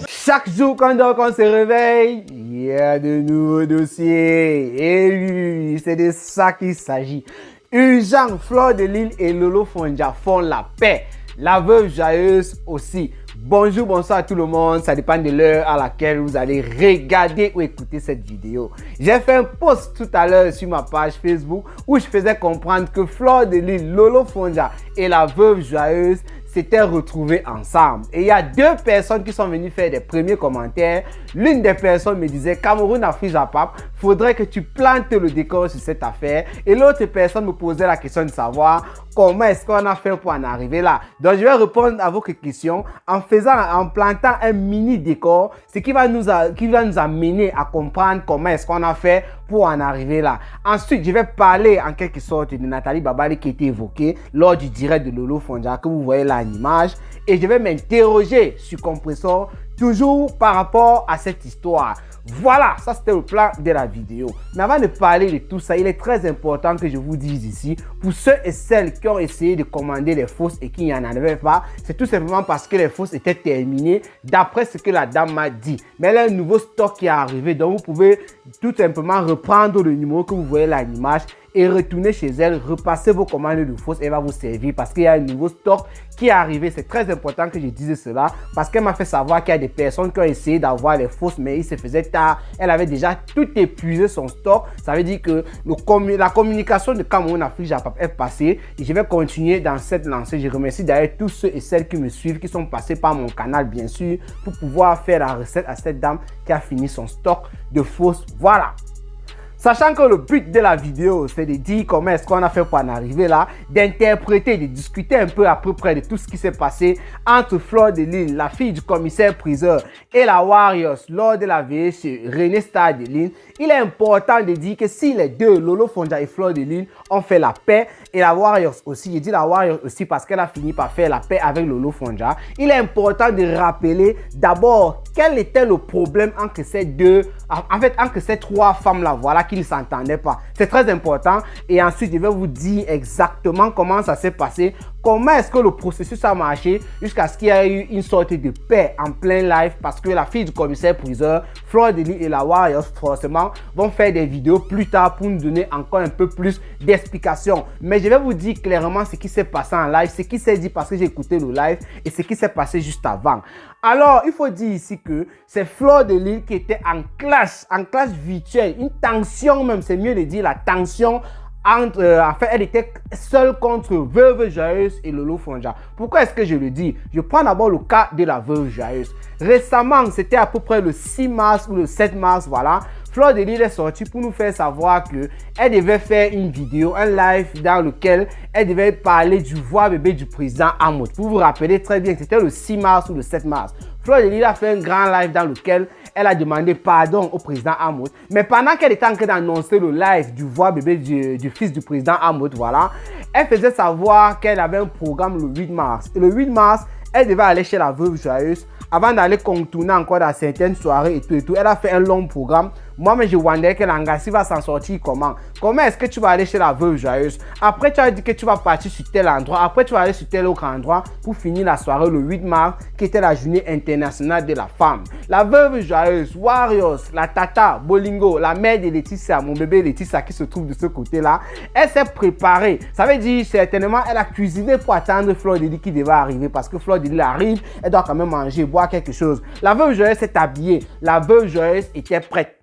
Chaque jour quand on se réveille, il y a de nouveaux dossiers. Et oui, c'est de ça qu'il s'agit. Urgent, Fleur de Lys et Lolo Fonja font la paix. La veuve joyeuse aussi. Bonjour, bonsoir à tout le monde. Ça dépend de l'heure à laquelle vous allez regarder ou écouter cette vidéo. J'ai fait un post tout à l'heure sur ma page Facebook où je faisais comprendre que Fleur de Lys, Lolo Fonja et la veuve joyeuse s'étaient retrouvés ensemble. Et il y a deux personnes qui sont venues faire des premiers commentaires. L'une des personnes me disait: Cameroun, Afrique, Japap, faudrait que tu plantes le décor sur cette affaire. Et l'autre personne me posait la question de savoir comment est-ce qu'on a fait pour en arriver là. Donc je vais répondre à vos questions en plantant un mini décor, ce qui va nous amener à comprendre comment est-ce qu'on a fait pour en arriver là. Ensuite, je vais parler en quelque sorte de Nathalie Babali qui a été évoquée lors du direct de Lolo Fonja que vous voyez là en image. Et je vais m'interroger sur Compressor, toujours par rapport à cette histoire. Voilà, ça c'était le plan de la vidéo. Mais avant de parler de tout ça, il est très important que je vous dise ici, pour ceux et celles qui ont essayé de commander les fausses et qui n'y en avaient pas, c'est tout simplement parce que les fausses étaient terminées d'après ce que la dame m'a dit. Mais elle a un nouveau stock qui est arrivé, donc vous pouvez tout simplement reprendre le numéro que vous voyez là en image et retourner chez elle, repasser vos commandes de fausses et elle va vous servir parce qu'il y a un nouveau stock qui est arrivé. C'est très important que je dise cela parce qu'elle m'a fait savoir qu'il y a des personnes qui ont essayé d'avoir les fausses mais il se faisait tard. Elle avait déjà tout épuisé son stock. Ça veut dire que la communication de Cameroun Afrique Japap est passée et je vais continuer dans cette lancée. Je remercie d'ailleurs tous ceux et celles qui me suivent, qui sont passés par mon canal bien sûr pour pouvoir faire la recette à cette dame qui a fini son stock de fausses. Voilà. Sachant que le but de la vidéo, c'est de dire comment est-ce qu'on a fait pour en arriver là, d'interpréter, de discuter un peu à peu près de tout ce qui s'est passé entre Fleur de Lys, la fille du commissaire-priseur, et la Warriors lors de la veillée chez René Star de Lys, il est important de dire que si les deux, Lolo Fonja et Fleur de Lys, ont fait la paix, et la Warriors aussi, je dis la Warriors aussi parce qu'elle a fini par faire la paix avec Lolo Fonja, il est important de rappeler d'abord quel était le problème entre ces deux, en fait entre ces trois femmes-là, voilà, qui ne s'entendaient pas. C'est très important et ensuite je vais vous dire exactement comment ça s'est passé, comment est-ce que le processus a marché jusqu'à ce qu'il y ait eu une sorte de paix en plein live parce que la fille du commissaire-priseur, Fleur de Lys et la Warriors forcément vont faire des vidéos plus tard pour nous donner encore un peu plus d'explications. Mais je vais vous dire clairement ce qui s'est passé en live, ce qui s'est dit parce que j'ai écouté le live et ce qui s'est passé juste avant. Alors, il faut dire ici que c'est Fleur de Lys qui était en clash virtuelle, une tension même, c'est mieux de dire la tension entre, en fait, elle était seule contre Veuve Joyeuse et Lolo Fonja. Pourquoi est-ce que je le dis? Je prends d'abord le cas de la Veuve Joyeuse. Récemment, c'était à peu près le 6 mars ou le 7 mars, voilà. Fleur de Lys est sortie pour nous faire savoir qu'elle devait faire une vidéo, un live dans lequel elle devait parler du voix bébé du président Amout. Pour vous rappeler très bien, c'était le 6 mars ou le 7 mars. Fleur de Lys a fait un grand live dans lequel elle a demandé pardon au président Amout. Mais pendant qu'elle était en train d'annoncer le live du voix bébé du fils du président Amout, voilà, elle faisait savoir qu'elle avait un programme le 8 mars. Et le 8 mars, elle devait aller chez la Veuve Joyeuse avant d'aller contourner encore dans certaines soirées et tout. Elle a fait un long programme. Moi-même, je wondais que l'Angassi va s'en sortir comment. Comment est-ce que tu vas aller chez la Veuve Joyeuse? Après, tu as dit que tu vas partir sur tel endroit. Après, tu vas aller sur tel autre endroit pour finir la soirée le 8 mars, qui était la journée internationale de la femme. La Veuve Joyeuse, Warriors, la Tata, Bolingo, la mère de Laetitia, mon bébé Laetitia qui se trouve de ce côté-là, elle s'est préparée. Ça veut dire certainement, elle a cuisiné pour attendre Fleur de Lys qui devait arriver parce que Fleur de Lys arrive, elle doit quand même manger, boire quelque chose. La Veuve Joyeuse s'est habillée. La Veuve Joyeuse était prête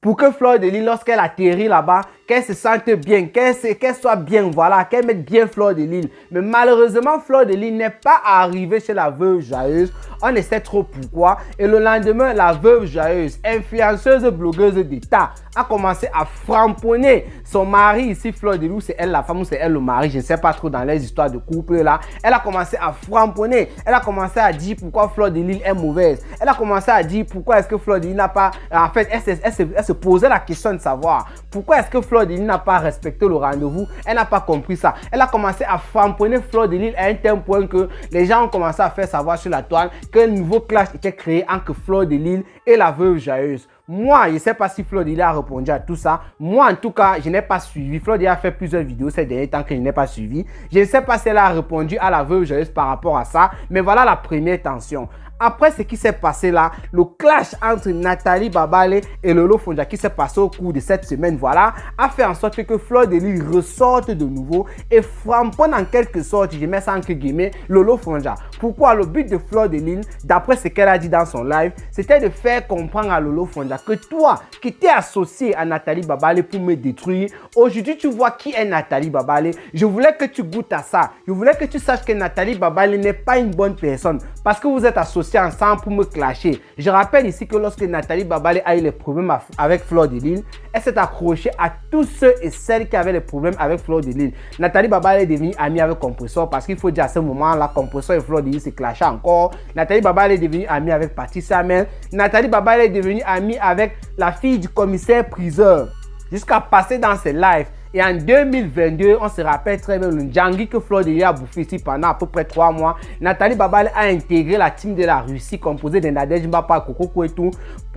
pour que Fleur de Lys, lorsqu'elle atterrit là-bas, qu'elle se sente bien, qu'elle soit bien, voilà, qu'elle mette bien Fleur de Lys. Mais malheureusement, Fleur de Lys n'est pas arrivée chez la Veuve Joyeuse. On ne sait trop pourquoi. Et le lendemain, la Veuve Joyeuse, influenceuse, blogueuse d'État, a commencé à framponner son mari ici, Fleur de Lys, c'est elle la femme ou c'est elle le mari, je ne sais pas trop dans les histoires de couple là. Elle a commencé à framponner, elle a commencé à dire pourquoi Fleur de Lys est mauvaise. Elle a commencé à dire pourquoi est-ce que Fleur de Lys n'a pas, en fait, elle se se posait la question de savoir pourquoi est-ce que Fleur de Lys n'a pas respecté le rendez-vous. Elle n'a pas compris ça. Elle a commencé à framponner Fleur de Lys à un tel point que les gens ont commencé à faire savoir sur la toile qu'un nouveau clash était créé entre Fleur de Lys et la veuve joyeuse. Moi, je ne sais pas si Fleur de Lys a répondu à tout ça. Moi, en tout cas, je n'ai pas suivi. Fleur de Lys a fait plusieurs vidéos ces derniers temps que je n'ai pas suivi. Je ne sais pas si elle a répondu à la veuve joyeuse par rapport à ça. Mais voilà la première tension. Après ce qui s'est passé là, le clash entre Nathalie Babale et Lolo Fonja qui s'est passé au cours de cette semaine, voilà, a fait en sorte que Fleur de Lys ressorte de nouveau et framponne en quelque sorte, je mets ça entre guillemets, Lolo Fonja. Pourquoi? Le but de Fleur de Lys, d'après ce qu'elle a dit dans son live, c'était de faire comprendre à Lolo Fonja que toi, qui t'es associé à Nathalie Babale pour me détruire, aujourd'hui tu vois qui est Nathalie Babale. Je voulais que tu goûtes à ça. Je voulais que tu saches que Nathalie Babale n'est pas une bonne personne parce que vous êtes associés ensemble pour me clasher. Je rappelle ici que lorsque Nathalie Babale a eu les problèmes avec Fleur de Lys, elle s'est accrochée à tous ceux et celles qui avaient les problèmes avec Fleur de Lys. Nathalie Babale est devenue amie avec Compressor parce qu'il faut dire à ce moment-là, Compressor et Fleur de Lys se clashaient encore. Nathalie Babale est devenue amie avec Patricia Mel. Nathalie Babale est devenue amie avec la fille du commissaire priseur jusqu'à passer dans ses lives. Et en 2022, on se rappelle très bien le Djangui que Fleur de Lys a bouffé ici pendant à peu près 3 mois. Nathalie Babale a intégré la team de la Russie composée de Nadège Mbapa, Coco Kouetou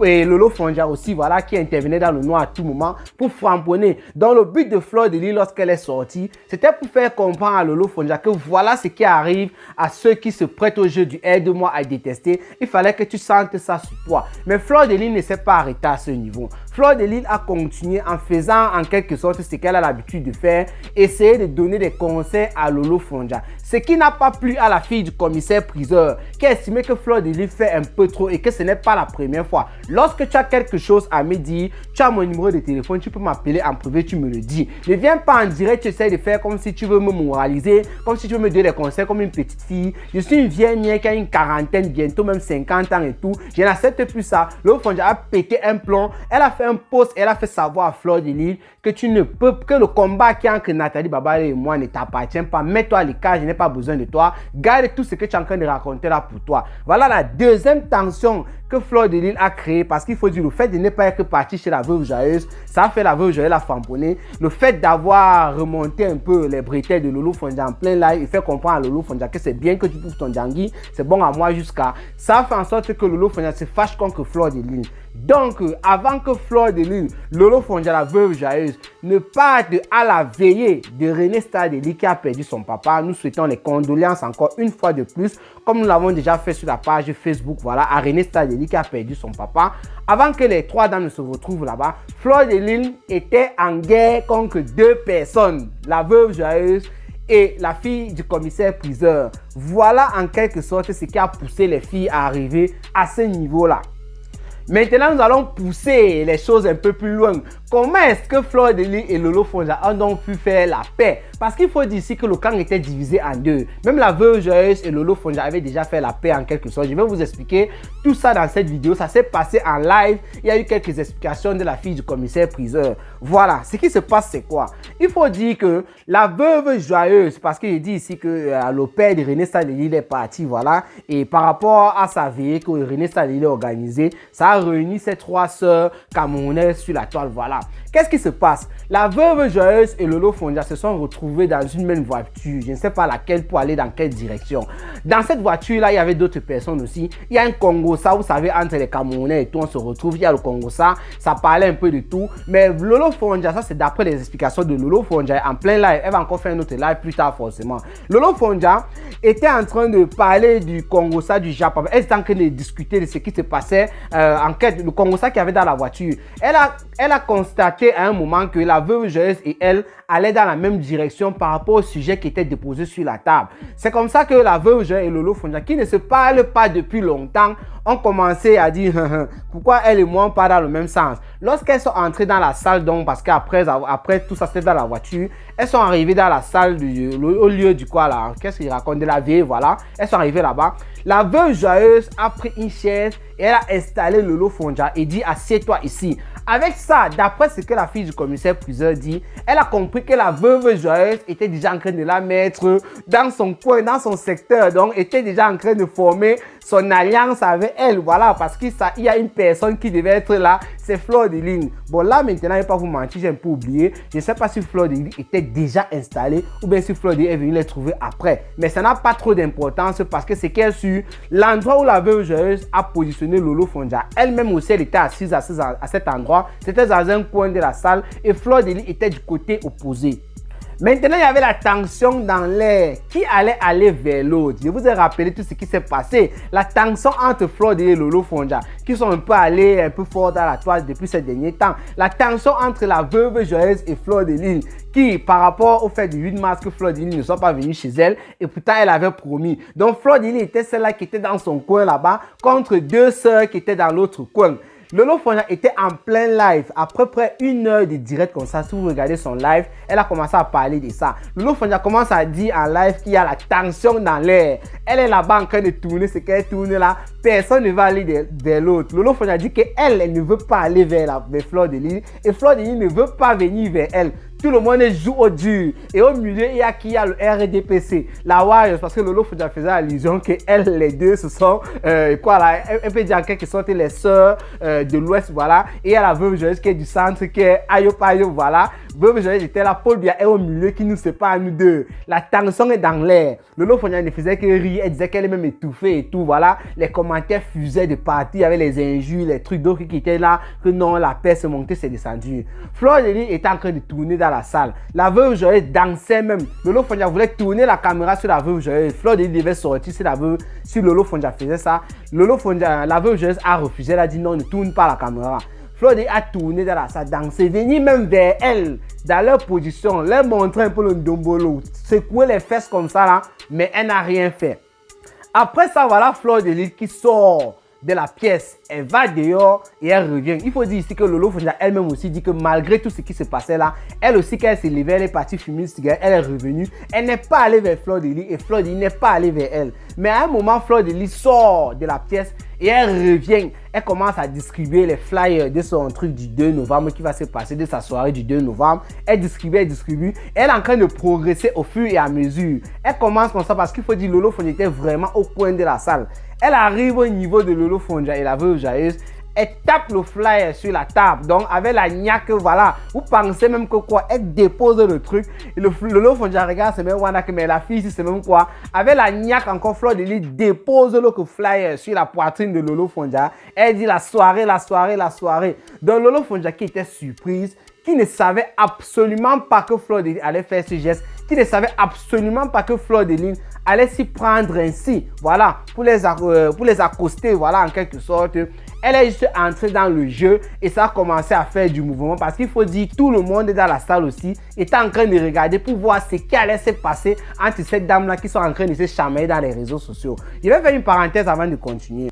et Lolo Fonja aussi, voilà, qui intervenait dans le noir à tout moment pour framponner. Dans le but de Fleur de Lys lorsqu'elle est sortie, c'était pour faire comprendre à Lolo Fonja que voilà ce qui arrive à ceux qui se prêtent au jeu du aide-moi à détester. Il fallait que tu sentes ça sur toi. Mais Fleur de Lys ne s'est pas arrêtée à ce niveau. Fleur de Lys a continué en faisant en quelque sorte ce qu'elle a l'habitude de faire, essayer de donner des conseils à Lolo Fonja. Ce qui n'a pas plu à la fille du commissaire priseur, qui a estimé que Fleur de Lys fait un peu trop et que ce n'est pas la première fois. Lorsque tu as quelque chose à me dire, tu as mon numéro de téléphone, tu peux m'appeler en privé, tu me le dis. Ne viens pas en direct, tu essaies de faire comme si tu veux me moraliser, comme si tu veux me donner des conseils comme une petite fille. Je suis une vieille mienne qui a une quarantaine, bientôt même 50 ans et tout. Je n'accepte plus ça. Lolo Fonja a pété un plomb. Elle a fait un post, elle a fait savoir à Fleur de Lys que tu ne peux, que le combat qui est entre Nathalie Babale et moi ne t'appartient pas. Mets-toi à l'écart, je n'ai pas besoin de toi. Garde tout ce que tu es en train de raconter là pour toi. Voilà la deuxième tension que Fleur de Lys a créée, parce qu'il faut dire le fait de ne pas être parti chez la veuve joyeuse, ça a fait la veuve joyeuse la famponner. Le fait d'avoir remonté un peu les bretelles de Lolo Fonja en plein live, il fait comprendre à Lolo Fonja que c'est bien que tu bouffes ton Djangui, c'est bon à moi jusqu'à. Ça a fait en sorte que Lolo Fonja se fâche contre Fleur de Lys. Donc, avant que Fleur de Lys, Lolo Fonja, la veuve joyeuse, ne parte à la veillée de René Star de Lys qui a perdu son papa, nous souhaitons les condoléances encore une fois de plus, comme nous l'avons déjà fait sur la page Facebook, voilà, à René Star de Lys qui a perdu son papa. Avant que les 3 dames ne se retrouvent là-bas, Fleur de Lys était en guerre contre 2 personnes, la veuve joyeuse et la fille du commissaire priseur. Voilà en quelque sorte ce qui a poussé les filles à arriver à ce niveau-là. Maintenant, nous allons pousser les choses un peu plus loin. Comment est-ce que Fleur de Lys et Lolo Fonja ont donc pu faire la paix? Parce qu'il faut dire ici que le camp était divisé en deux. Même la veuve joyeuse et Lolo Fonja avaient déjà fait la paix en quelque sorte. Je vais vous expliquer tout ça dans cette vidéo. Ça s'est passé en live. Il y a eu quelques explications de la fille du commissaire priseur. Voilà, ce qui se passe c'est quoi? Il faut dire que la veuve joyeuse, parce qu'il dit ici que le père de René Star de Lys est parti, voilà. Et par rapport à sa veillée que René Star de Lys a organisée, ça a réuni ces 3 sœurs camerounaises sur la toile, voilà. Qu'est-ce qui se passe? La veuve joyeuse et Lolo Fonja se sont retrouvés dans une même voiture, je ne sais pas laquelle, pour aller dans quelle direction. Dans cette voiture-là, il y avait d'autres personnes aussi. Il y a un Congossa, vous savez, entre les Camerounais et tout, on se retrouve. Il y a le Congossa, ça parlait un peu de tout. Mais Lolo Fonja, ça c'est d'après les explications de Lolo Fonja en plein live. Elle va encore faire un autre live plus tard forcément. Lolo Fonja était en train de parler du Congossa, du Japon. Elle était en train de discuter de ce qui se passait en quête, le Congossa qui avait dans la voiture. Elle a constaté à un moment que la veuve joyeuse et elle allaient dans la même direction par rapport au sujet qui était déposé sur la table. C'est comme ça que la veuve joyeuse et Lolo Fonja, qui ne se parlent pas depuis longtemps, ont commencé à dire pourquoi elle et moi on part dans le même sens. Lorsqu'elles sont entrées dans la salle, donc parce qu'après tout ça c'était dans la voiture, elles sont arrivées dans la salle au lieu du quoi là, qu'est-ce qu'il raconte, de la vieille, voilà. Elles sont arrivées là-bas. La veuve joyeuse a pris une chaise et elle a installé Lolo Fonja et dit assieds-toi ici. Avec ça, d'après ce que la fille du commissaire priseur dit, elle a compris que la veuve joyeuse était déjà en train de la mettre dans son coin, dans son secteur, donc était déjà en train de former son alliance avec elle, voilà, parce qu'il y a une personne qui devait être là, c'est Fleur de Lune. Bon, là, maintenant, je ne vais pas vous mentir, j'ai un peu oublié. Je ne sais pas si Fleur de Lune était déjà installée ou bien si Fleur de Lune est venue les trouver après. Mais ça n'a pas trop d'importance parce que c'est qu'elle sur l'endroit où la veuve joyeuse a positionné Lolo Fonja. Elle-même aussi, elle était assise à cet endroit. C'était dans un coin de la salle et Fleur de Lune était du côté opposé. Maintenant, il y avait la tension dans l'air. Qui allait aller vers l'autre? Je vous ai rappelé tout ce qui s'est passé. La tension entre Fleur de Lune et Lolo Fonja, qui sont un peu allés un peu fort dans la toile depuis ces derniers temps. La tension entre la veuve joyeuse et Fleur de Lune, qui, par rapport au fait du 8 mars que Fleur de Lune ne soit pas venue chez elle, et pourtant elle avait promis. Donc Fleur de Lune était celle-là qui était dans son coin là-bas, contre deux sœurs qui étaient dans l'autre coin. Lolo Fonja était en plein live, à peu près 1 heure de direct comme ça. Si vous regardez son live, elle a commencé à parler de ça. Lolo Fonja commence à dire en live qu'il y a la tension dans l'air. Elle est là-bas en train de tourner, ce qu'elle tourne là. Personne ne va aller vers l'autre. Lolo Fonja dit qu'elle ne veut pas aller vers Fleur de Lune et Fleur de Lune ne veut pas venir vers elle. Tout le monde joue au dur. Et au milieu, il y a qui a le RDPC, la Warriors, parce que Lolo Fonja faisait allusion que elles, les deux, ce sont, quoi là, elle peut dire en quelque sorte les sœurs de l'Ouest, voilà. Et il y a la veuve joyeuse qui est du centre, qui est Ayo Payo, voilà. Veuve joyeuse était là, Paul Biya est au milieu qui nous sépare, nous deux. La tension est dans l'air. Lolo Fonja ne faisait que rire, elle disait qu'elle est même étouffée et tout, voilà. Les commentaires fusaient de partout, il y avait les injures, les trucs d'autres qui étaient là, que non, la paix se montait, c'est descendu. Fleur de Lune était en train de tourner dans la salle. La veuve joyeuse dansait même. Lolo Fonja voulait tourner la caméra sur la veuve joyeuse. Fleur de Lune devait sortir si Lolo Fonja faisait ça. Lolo Fonja, la veuve joyeuse a refusé. Elle a dit non, ne tourne pas la caméra. Fleur de Lune a tourné dans la salle, dansé, venir même vers elle, dans leur position, leur montrer un peu le ndombolo, secouer les fesses comme ça là, mais elle n'a rien fait. Après ça, voilà Fleur de Lune qui sort de la pièce, elle va dehors et elle revient. Il faut dire ici que Lolo Fonja elle-même aussi dit que malgré tout ce qui se passait là, elle aussi quand elle s'est levée, elle est partie fumer une cigarette, elle est revenue. Elle n'est pas allée vers Fleur de Lune et Fleur de Lune n'est pas allée vers elle. Mais à un moment, Fleur de Lune sort de la pièce et elle revient. Elle commence à distribuer les flyers de son truc du 2 novembre qui va se passer, de sa soirée du 2 novembre. Elle distribue, elle distribue. Elle est en train de progresser au fur et à mesure. Elle commence comme ça parce qu'il faut dire Lolo Fonja était vraiment au coin de la salle. Elle arrive au niveau de Lolo Fonja et la veuve joyeuse. Elle tape le flyer sur la table. Donc, avec la niaque, voilà. Vous pensez même que quoi? Elle dépose le truc. Et Lolo Fonja regarde, c'est même Wanak, mais la fille, c'est même quoi? Avec la niaque, encore Fleur de Lune dépose le flyer sur la poitrine de Lolo Fonja. Elle dit la soirée, la soirée, la soirée. Donc, Lolo Fonja qui était surprise, qui ne savait absolument pas que Fleur de Lune allait faire ce geste, qui ne savait absolument pas que Fleur de Lune allait s'y prendre ainsi, voilà, pour les accoster, voilà, en quelque sorte. Elle est juste entrée dans le jeu et ça a commencé à faire du mouvement parce qu'il faut dire tout le monde dans la salle aussi était en train de regarder pour voir ce qui allait se passer entre ces dames-là qui sont en train de se chamailler dans les réseaux sociaux. Je vais faire une parenthèse avant de continuer.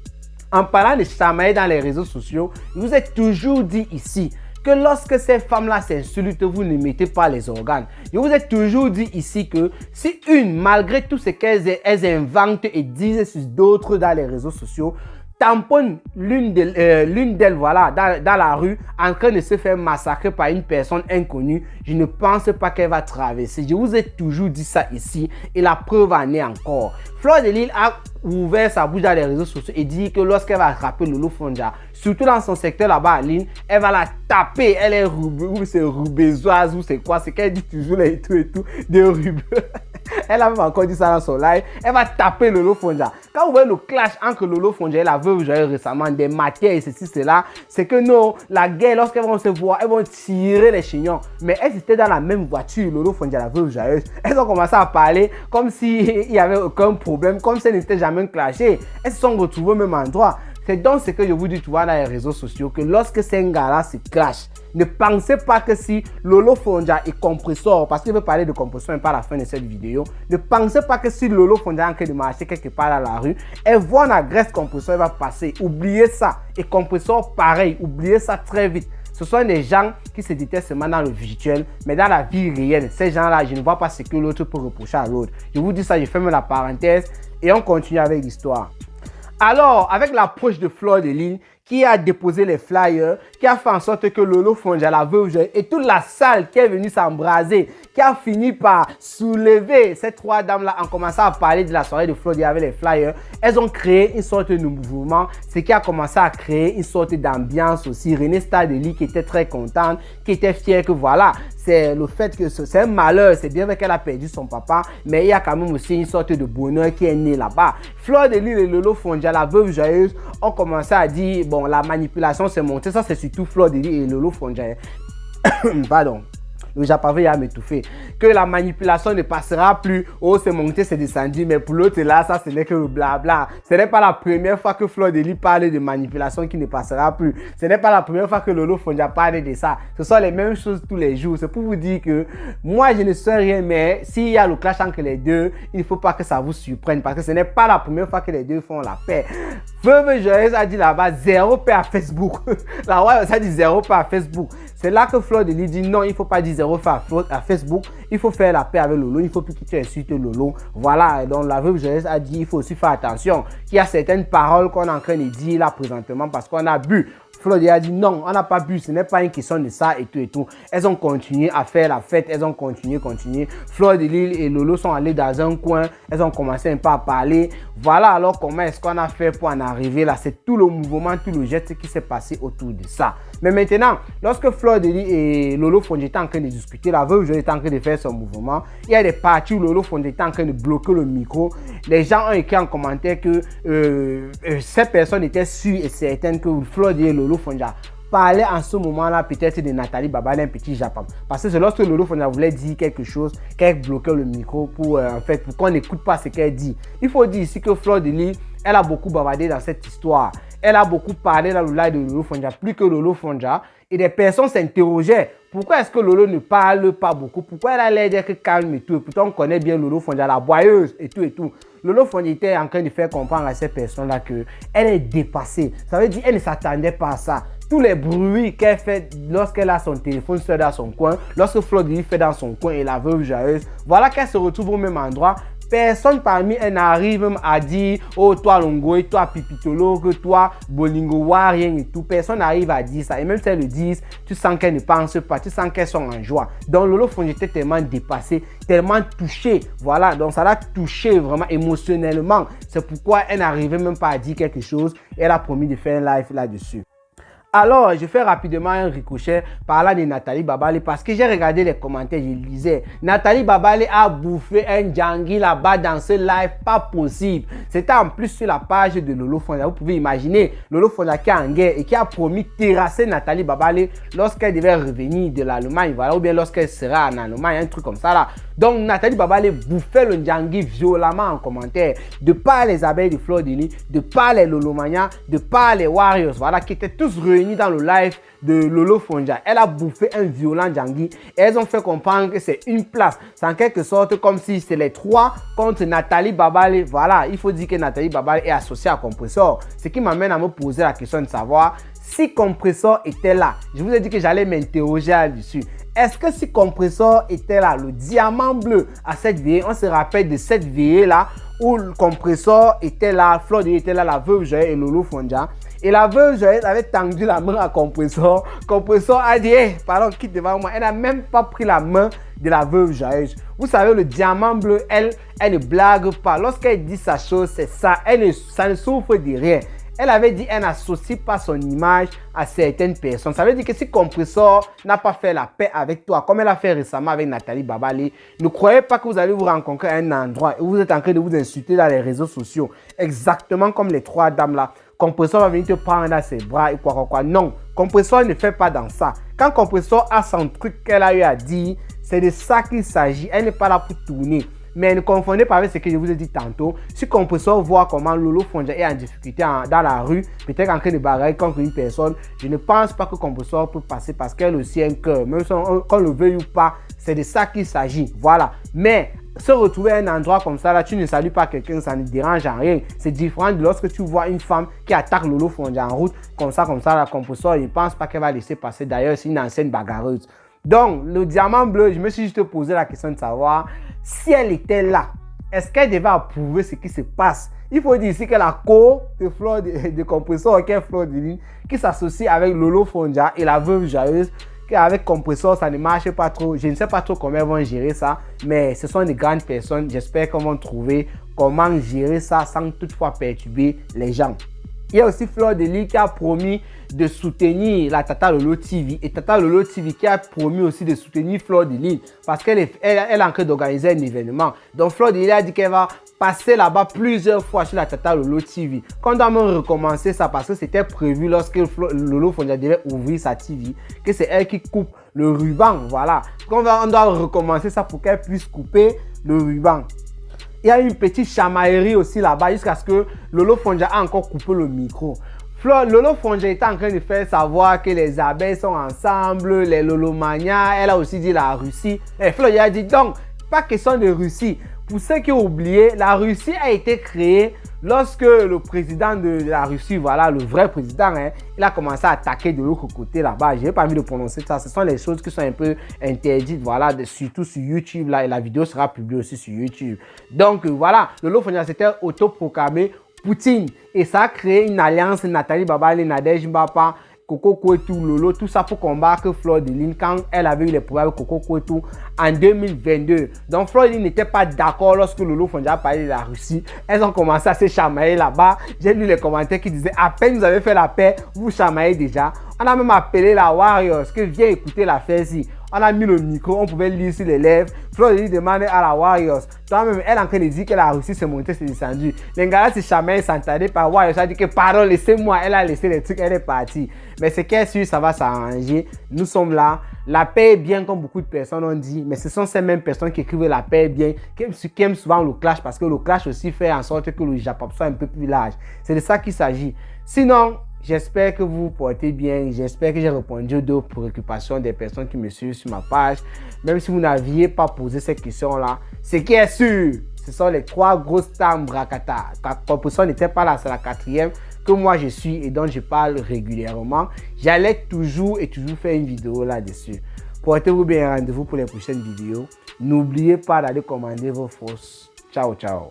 En parlant de chamailler dans les réseaux sociaux, je vous ai toujours dit ici que lorsque ces femmes-là s'insultent, vous ne mettez pas les organes. Je vous ai toujours dit ici que si malgré tout ce qu'elles inventent et disent sur d'autres dans les réseaux sociaux, tamponne l'une d'elles, voilà, dans la rue, en train de se faire massacrer par une personne inconnue, je ne pense pas qu'elle va traverser. Je vous ai toujours dit ça ici et la preuve en est encore. Fleur de Lune a ouvert sa bouche dans les réseaux sociaux et dit que lorsqu'elle va attraper Lolo Fonja, surtout dans son secteur là-bas à Lille, elle va la taper. Elle est ou c'est rubézoise ou c'est quoi, c'est qu'elle dit toujours là et tout de rubeux. Elle a même encore dit ça dans son live. Elle va taper Lolo Fonja. Quand vous voyez le clash entre Lolo Fonja et la veuve joyeuse récemment, des matières et ceci, cela, c'est que non, la guerre, lorsqu'elles vont se voir, elles vont tirer les chignons. Mais elles étaient dans la même voiture, Lolo Fonja et la veuve joyeuse. Elles ont commencé à parler comme s'il n'y avait aucun problème, comme si elles n'étaient jamais clashées. Elles se sont retrouvées au même endroit. C'est donc ce que je vous dis tout dans les réseaux sociaux, que lorsque ces gars-là se clashent, ne pensez pas que si Lolo Fonja est compresseur, parce qu'il veut parler de compresseur et pas à la fin de cette vidéo, ne pensez pas que si Lolo Fonja est en train de marcher quelque part dans la rue, elle voit la graisse compresseur, elle va passer. Oubliez ça. Et compresseur, pareil, oubliez ça très vite. Ce sont des gens qui se détestent seulement dans le virtuel, mais dans la vie réelle, ces gens-là, je ne vois pas ce que l'autre peut reprocher à l'autre. Je vous dis ça, je ferme la parenthèse et on continue avec l'histoire. Alors, avec l'approche de Fleur de Lune, qui a déposé les flyers, qui a fait en sorte que Lolo Fonja, la veuve Joyeuse, et toute la salle qui est venue s'embraser, qui a fini par soulever ces trois dames-là en commençant à parler de la soirée de Flo avec les flyers. Elles ont créé une sorte de mouvement, ce qui a commencé à créer une sorte d'ambiance aussi. Renée Stardeli qui était très contente, qui était fière que voilà, c'est le fait que c'est un malheur, c'est bien vrai qu'elle a perdu son papa, mais il y a quand même aussi une sorte de bonheur qui est né là-bas. Fleur de Lys et Lolo Fonja, la veuve joyeuse, ont commencé à dire, bon, la manipulation s'est montée, ça c'est surtout Fleur de Lys et Lolo Fonja. Pardon. Le Japavé a m'étouffé. Que la manipulation ne passera plus. Oh, c'est monté, c'est descendu. Mais pour l'autre là, ça, ce n'est que le blabla. Ce n'est pas la première fois que Fleur de Lys parle de manipulation qui ne passera plus. Ce n'est pas la première fois que Lolo Fonja parle de ça. Ce sont les mêmes choses tous les jours. C'est pour vous dire que moi, je ne sais rien, mais s'il y a le clash entre les deux, il ne faut pas que ça vous surprenne. Parce que ce n'est pas la première fois que les deux font la paix. Veuve Joyeuse a dit là-bas, zéro paix à Facebook. La Royaume a dit zéro paix à Facebook. C'est là que Fleur de Lys dit non, il ne faut pas dire zéro paix à Facebook. Il faut faire la paix avec Lolo. Il ne faut plus que tu insultes Lolo. Voilà, donc la veuve Joyeuse a dit il faut aussi faire attention. Il y a certaines paroles qu'on est en train de dire là présentement parce qu'on a bu. Fleur de Lys a dit non, on n'a pas bu, ce n'est pas une question de ça et tout et tout. Elles ont continué à faire la fête, elles ont continué. Fleur de Lys et Lolo sont allés dans un coin, elles ont commencé un peu à parler. Voilà alors comment est-ce qu'on a fait pour en arriver là. C'est tout le mouvement, tout le geste qui s'est passé autour de ça. Mais maintenant, lorsque Fleur de Lys et Lolo Fonja étaient en train de discuter, la veuve Joyeuse était en train de faire son mouvement. Il y a des parties où Lolo Fonja était en train de bloquer le micro. Les gens ont écrit en commentaire que ces personnes étaient sûres et certaines que Fleur de Lys et Lolo Fonja parlait en ce moment-là peut-être de Nathalie Babalé, un petit Japon. Parce que c'est lorsque Lolo Fonja voulait dire quelque chose qu'elle bloquait le micro pour qu'on n'écoute pas ce qu'elle dit. Il faut dire ici que Fleur de Lys, elle a beaucoup bavardé dans cette histoire. Elle a beaucoup parlé dans le live de Lolo Fonja, plus que Lolo Fonja. Et des personnes s'interrogeaient. Pourquoi est-ce que Lolo ne parle pas beaucoup? Pourquoi elle a l'air d'être calme et tout? Et pourtant, on connaît bien Lolo Fonja, la boyeuse et tout et tout. Lolo Fonja était en train de faire comprendre à ces personnes-là qu'elle est dépassée. Ça veut dire qu'elle ne s'attendait pas à ça. Tous les bruits qu'elle fait lorsqu'elle a son téléphone seul dans son coin, lorsque Fleur de Lys fait dans son coin et la veuve joyeuse, voilà qu'elle se retrouve au même endroit. Personne parmi elles n'arrive même à dire oh toi Longoy, toi Pipitolo, que toi Bolingo, rien et tout. Personne n'arrive à dire ça. Et même si elles le disent, tu sens qu'elles ne pensent pas, tu sens qu'elles sont en joie. Donc Lolo Fonja était tellement dépassée, tellement touchée. Voilà, donc ça l'a touchée vraiment émotionnellement. C'est pourquoi elle n'arrivait même pas à dire quelque chose. Elle a promis de faire un live là-dessus. Alors, je fais rapidement un ricochet parlant de Nathalie Babalé parce que j'ai regardé les commentaires, je lisais. Nathalie Babalé a bouffé un Djangui là-bas dans ce live, pas possible. C'était en plus sur la page de Lolo Fonja. Vous pouvez imaginer Lolo Fonja qui est en guerre et qui a promis terrasser Nathalie Babalé lorsqu'elle devait revenir de l'Allemagne, voilà, ou bien lorsqu'elle sera en Allemagne, un truc comme ça là. Donc Nathalie Babalé bouffait le Djangui violemment en commentaire, de par les abeilles de Fleur de Lys, de par les Lolomania, de par les Warriors, voilà, qui étaient tous réunis dans le live de Lolo Fonja. Elle a bouffé un violent Djangui et elles ont fait comprendre que c'est une place. C'est en quelque sorte comme si c'est les trois contre Nathalie Babalé. Voilà, il faut dire que Nathalie Babalé est associée à Compressor. Ce qui m'amène à me poser la question de savoir si Compressor était là. Je vous ai dit que j'allais m'interroger là-dessus. Est-ce que si Compressor était là, le diamant bleu à cette veillée, on se rappelle de cette veillée là où le Compressor était là, Fleur de Lys était là, la veuve Joyeuse et Lolo Fonja. Et la veuve Joyeuse avait tendu la main à Compressor. Compressor a dit hey, pardon, quitte devant moi. Elle n'a même pas pris la main de la veuve Joyeuse. Vous savez, le diamant bleu, elle ne blague pas. Lorsqu'elle dit sa chose, c'est ça. Ça ne souffre de rien. Elle avait dit qu'elle n'associe pas son image à certaines personnes. Ça veut dire que si Compressor n'a pas fait la paix avec toi, comme elle a fait récemment avec Nathalie Babalé, ne croyez pas que vous allez vous rencontrer à un endroit où vous êtes en train de vous insulter dans les réseaux sociaux. Exactement comme les trois dames là. Compressor va venir te prendre dans ses bras et quoi. Non, Compressor ne fait pas dans ça. Quand Compressor a son truc qu'elle a eu à dire, c'est de ça qu'il s'agit. Elle n'est pas là pour tourner. Mais ne confondez pas avec ce que je vous ai dit tantôt. Si Compressor voit comment Lolo Fonja est en difficulté dans la rue, peut-être en train de bagarrer contre une personne, je ne pense pas que Compressor peut passer parce qu'elle aussi a un cœur. Même si on le veuille ou pas, c'est de ça qu'il s'agit. Voilà. Mais se retrouver à un endroit comme ça, là, tu ne salues pas quelqu'un, ça ne dérange en rien. C'est différent de lorsque tu vois une femme qui attaque Lolo Fonja en route, comme ça, la Compressor, je ne pense pas qu'elle va laisser passer. D'ailleurs, c'est une ancienne bagarreuse. Donc, le diamant bleu, je me suis juste posé la question de savoir si elle était là, est-ce qu'elle devait approuver ce qui se passe? Il faut dire ici que la co de Fleur de Compressor, qui est Fleur de Lune, qui s'associe avec Lolo Fonja et la veuve joyeuse, qu'avec Compressor, ça ne marche pas trop. Je ne sais pas trop comment ils vont gérer ça, mais ce sont des grandes personnes. J'espère qu'ils vont trouver comment gérer ça sans toutefois perturber les gens. Il y a aussi Fleur de Lys qui a promis de soutenir la Tata Lolo TV et Tata Lolo TV qui a promis aussi de soutenir Fleur de Lys parce qu'elle est en train d'organiser un événement. Donc Fleur de Lys a dit qu'elle va passer là-bas plusieurs fois sur la Tata Lolo TV. Quand on doit même recommencer ça parce que c'était prévu lorsque Lolo Fonja devait ouvrir sa TV, que c'est elle qui coupe le ruban. Voilà. On doit recommencer ça pour qu'elle puisse couper le ruban. Il y a une petite chamaillerie aussi là-bas jusqu'à ce que Lolo Fonja a encore coupé le micro. Lolo Fonja était en train de faire savoir que les abeilles sont ensemble, les Lolomania, elle a aussi dit la Russie. Et Fleur a dit donc, pas question de Russie. Pour ceux qui ont oublié, la Russie a été créée lorsque le président de la Russie, voilà, le vrai président, il a commencé à attaquer de l'autre côté là-bas. Je n'ai pas envie de prononcer ça. Ce sont les choses qui sont un peu interdites, voilà, surtout sur YouTube là, et la vidéo sera publiée aussi sur YouTube. Donc voilà, Lolo Fonja s'était autoproclamé Poutine et ça a créé une alliance Nathalie Babale, Nadège Mbapa, Coco Kouetou, Lolo, tout ça pour combattre Fleur de Lys quand elle avait eu les problèmes avec Coco Kouetou en 2022. Donc Fleur de Lys n'était pas d'accord lorsque Lolo Fonja a parlé de la Russie. Elles ont commencé à se chamailler là-bas. J'ai lu les commentaires qui disaient à peine vous avez fait la paix, vous chamaillez déjà. On a même appelé la Warriors que viens écouter l'affaire-ci. On a mis le micro, on pouvait lire sur les lèvres. Fleur de Lys demandait à la Warriors. Toi-même, elle est en train de dire que la Russie s'est montée, s'est descendue. Les gars-là se chamaillent, s'entendaient par Warriors. Elle a dit que pardon, laissez-moi. Elle a laissé les trucs, elle est partie. Mais c'est qu'elle sûr, ça va s'arranger. Nous sommes là. La paix est bien, comme beaucoup de personnes ont dit. Mais ce sont ces mêmes personnes qui écrivent la paix est bien, qui aiment souvent le clash parce que le clash aussi fait en sorte que le Japon soit un peu plus large. C'est de ça qu'il s'agit. Sinon, j'espère que vous vous portez bien. J'espère que j'ai répondu aux préoccupations des personnes qui me suivent sur ma page. Même si vous n'aviez pas posé ces questions-là, ce qui est sûr, ce sont les 3 grosses stars Mbrakata. La proposition n'était pas là, c'est la 4e que moi je suis et dont je parle régulièrement. J'allais toujours faire une vidéo là-dessus. Portez-vous bien, rendez-vous pour les prochaines vidéos. N'oubliez pas d'aller commander vos fausses. Ciao, ciao.